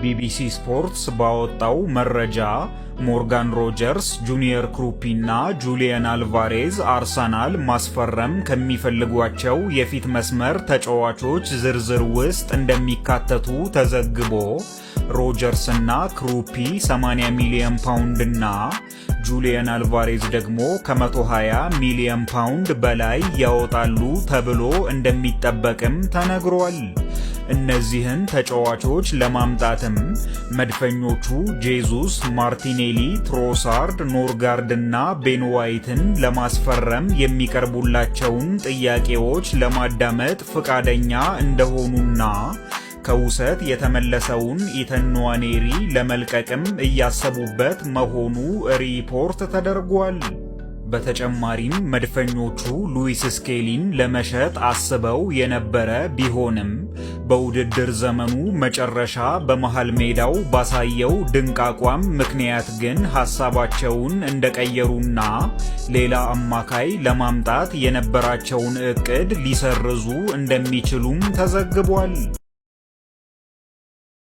ቢቢሲ ስፖርትስ ባወጣው መረጃ ሞርጋን ሮጀርስ፣ ጁኒየር ክሩፒና ጁሊያን አልቫሬዝ አርሰናል ማስፈረም ከሚፈልጓቸው የፊት መስመር ተጫዋቾች ዝርዝር ውስጥ እንደሚካተቱ ተዘግቦ ሮጀርስና ክሩፒ 80 ሚሊዮን ፓውንድና ጁሊያን አልቫሬዝ ደግሞ ከ120 ሚሊዮን ፓውንድ በላይ ያወጣሉ ተብሎ እንደሚጠበቅም ተነግሯል። እነዚህን ተጫዋቾች ለማምጣትም መድፈኞቹ ጄሱስ፣ ማርቲኔሊ፣ ትሮሳርድ፣ ኖርጋርድና ቤን ዋይትን ለማስፈረም የሚቀርቡላቸውን ጥያቄዎች ለማዳመጥ ፈቃደኛ እንደሆኑና ከውሰት የተመለሰውን ኢተን ንዋኔሪ ለመልቀቅም እያሰቡበት መሆኑ ሪፖርት ተደርጓል። በተጨማሪም መድፈኞቹ ሉዊስ ስኬሊን ለመሸጥ አስበው የነበረ ቢሆንም በውድድር ዘመኑ መጨረሻ በመሃል ሜዳው ባሳየው ድንቅ አቋም ምክንያት ግን ሐሳባቸውን እንደቀየሩና ሌላ አማካይ ለማምጣት የነበራቸውን ዕቅድ ሊሰርዙ እንደሚችሉም ተዘግቧል።